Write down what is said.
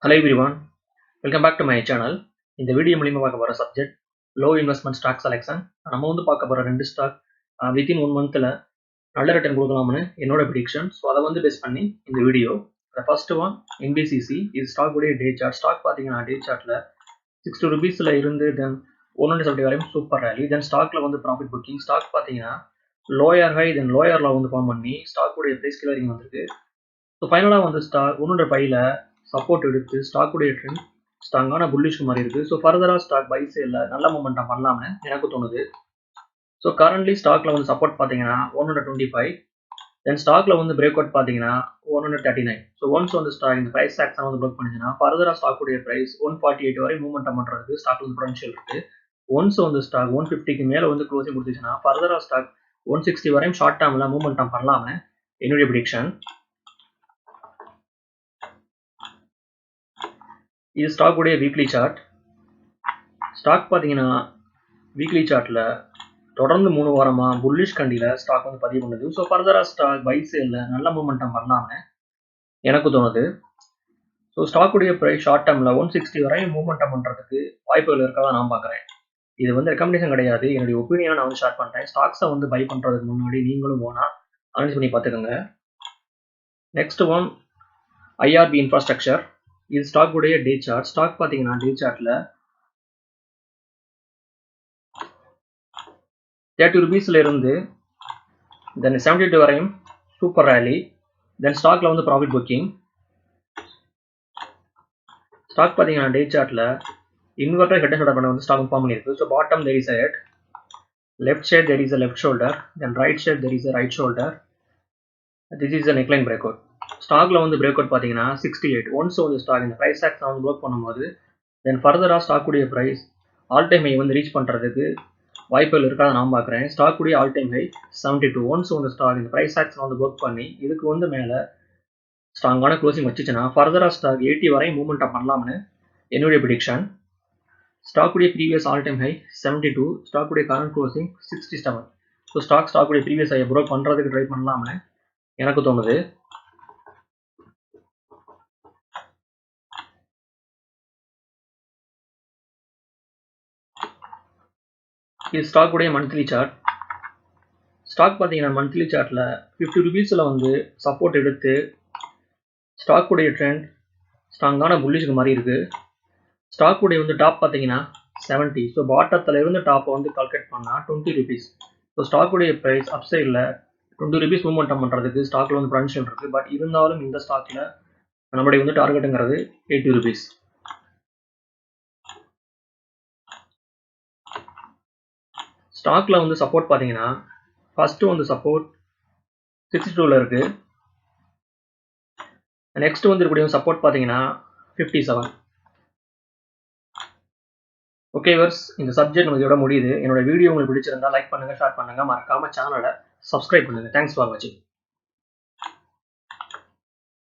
Hello everyone, welcome back to my channel. இந்த video மூலமா பார்க்க போற subject low investment stock selection. நம்ம வந்து பார்க்க போற ரெண்டு ஸ்டாக் வித்தின் 1 மந்த்ல நல்ல ரிட்டர்ன் கொடுக்கலாம்னு என்னோட ப்ரெடிக்ஷன். ஸோ அதை வந்து பேஸ் பண்ணி இந்த வீடியோ. First one NBCC. இது ஸ்டாக் உடைய டே சார்ட். ஸ்டாக் பார்த்தீங்கன்னா டே சார்ட்ல 60 rupeesல இருந்து தென் 170 வரையும் சூப்பர் ரேலி. தென் ஸ்டாக்ல வந்து ப்ராஃபிட் புக்கிங். ஸ்டாக் பார்த்தீங்கன்னா லோயர் ஹை தென் லோயர்ல வந்து ஃபார்ம் பண்ணி ஸ்டாக் உடைய பிரைஸ் கிளரிங் வந்திருக்கு. ஸோ ஃபைனலாக வந்து ஸ்டாக் 105ல சப்போர்ட் எடுத்து ஸ்டாக் உடைய ட்ரெண்ட் ஸ்ட்ராங்கான புல்லிஷ்க்கு மாதிரி இருக்கு. ஸோ ஃபர்தராக ஸ்டாக் பை சேல்ல நல்ல மூமெண்டம் பண்ணலாம்னு எனக்கு தோணுது. ஸோ கரண்ட்லி ஸ்டாக்ல வந்து சப்போர்ட் பார்த்தீங்கன்னா 125. தென் ஸ்டாக்ல வந்து பிரேக் அவுட் பார்த்தீங்கன்னா 139. ஸோ ஒன்ஸ் வந்து ஸ்டாக் இந்த பிரைஸ் ஆக்ஷன் வந்து பிரேக் பண்ணிச்சுன்னா ஃபர்தராக ஸ்டாக் உடைய பிரைஸ் 148 வரை மூமெண்டம் பண்ணுறதுக்கு ஸ்டாக் வந்து பொட்டன்ஷியல் இருக்கு. ஒன்ஸ் வந்து ஸ்டாக் 150க்கு மேலே வந்து க்ளோசிங் கொடுத்துச்சுன்னா ஃபர்தராக ஸ்டாக் 160 வரையும் ஷார்ட் டேர்ம்ல மூமெண்டம் பண்ணலாம்னு என்னுடைய ப்ரெடிக்ஷன். இது ஸ்டாக் உடைய வீக்லி சார்ட். ஸ்டாக் பார்த்தீங்கன்னா வீக்லி சார்ட்ல தொடர்ந்து 3 வாரமா புல்லிஷ் கண்டியில ஸ்டாக் வந்து பதிவு பண்ணுது. ஸோ ஃபர்தரா ஸ்டாக் பை சேல்ல நல்ல மூமெண்டம் பண்ணலாம்னு எனக்கு தோணுது. ஸோ ஸ்டாக் உடைய பிரைஸ் ஷார்ட் டேர்ம்ல 160 வரை மூமெண்டம் பண்றதுக்கு வாய்ப்புகள் இருக்கதா நான் பார்க்குறேன். இது வந்து ரெக்கமெண்டேஷன் கிடையாது, என்னுடைய ஒப்பீனியனை நான் வந்து ஷேர் பண்றேன். ஸ்டாக்ஸை வந்து பை பண்றதுக்கு முன்னாடி நீங்களும் போனா அனலைஸ் பண்ணி பார்த்துக்கோங்க. Next one IRB infrastructure. இது ஸ்டாக் உடைய டே சார்ட். ஸ்டாக் பார்த்தீங்கன்னா டே சார்ட்ல 30 rupeesல இருந்து தென் 72 வரையும் சூப்பர் ரேலி. தென் ஸ்டாக்ல வந்து ப்ராஃபிட் புக்கிங். ஸ்டாக் பார்த்தீங்கன்னா டே சார்ட்ல இன்வெர்டர் ஹெட் அண்ட் ஷோல்டர் பண்ண வந்து ஸ்டாக் ஃபார்ம் பண்ணியிருக்கு. So bottom there is a head, left side there is a left shoulder, then right side there is a right shoulder. This is a neckline breakout. ஸ்டாக்ல வந்து break out பார்த்தீங்கன்னா 68. Once வந்து stock இந்த price action வந்து Broek பண்ணும்போது தென் ஃபர்தராக stock உடைய price all time high வந்து ரீச் பண்ணுறதுக்கு வாய்ப்புகள் இருக்காத நான் பார்க்குறேன். ஸ்டாக் உடைய ஆல் டைம் ஹை 72. ஒன்ஸ் வந்து ஸ்டாக் இந்த பிரைஸ் ஆக்ஷன் வந்து ப்ரோக் பண்ணி இதுக்கு வந்து மேலே ஸ்ட்ராங்கான க்ளோசிங் வச்சுச்சுன்னா ஃபர்தராக ஸ்டாக் 80 வரை மூவ்மெண்ட் பண்ணலாம்னு என்னுடைய ப்ரெடிக்ஷன். ஸ்டாக் உடைய previous all time high 72, stock உடைய கரண்ட் க்ளோசிங் 67. ஸோ ஸ்டாக் உடைய ப்ரீவியஸ் ஹையை ப்ரோக் பண்ணுறதுக்கு ட்ரை பண்ணலாம்னு எனக்கு தோணுது. இது ஸ்டாக் உடைய மந்த்லி சார்ட். ஸ்டாக் பார்த்தீங்கன்னா மந்த்லி சார்ட்ல 50 rupeesல வந்து சப்போர்ட் எடுத்து ஸ்டாக் உடைய ட்ரெண்ட் ஸ்ட்ராங்கான புல்லிஷ்க்கு மாதிரி இருக்கு. ஸ்டாக் உடைய வந்து டாப் பார்த்தீங்கன்னா 70. ஸோ பாட்டத்தில் இருந்து டாப்பை வந்து கால்குலேட் பண்ணால் 20 rupees. ஸோ ஸ்டாக் உடைய ப்ரைஸ் அப்சைடில் 20 rupees மூவ்மெண்டம் பண்ணுறதுக்கு ஸ்டாக்ல வந்து பொட்டன்ஷியல் இருக்கு. பட் இருந்தாலும் இந்த ஸ்டாக்ல நம்மளுடைய வந்து டார்கெட்டுங்கிறது 80 rupees. ஸ்டாக்ல வந்து சப்போர்ட் பார்த்தீங்கன்னா ஃபர்ஸ்ட் வந்து சப்போர்ட் 62ல இருக்கு. நெக்ஸ்ட் வந்து இருக்கக்கூடிய சப்போர்ட் பார்த்தீங்கன்னா 57. ஓகே வர்ஸ், இந்த சப்ஜெக்ட் உங்களுக்கு இதோட முடியுது. என்னோட வீடியோ உங்களுக்கு பிடிச்சிருந்தா லைக் பண்ணுங்க, ஷேர் பண்ணுங்க, மறக்காம சேனலை சப்ஸ்கிரைப் பண்ணுங்க. தேங்க்ஸ் ஃபார் வாட்சிங்.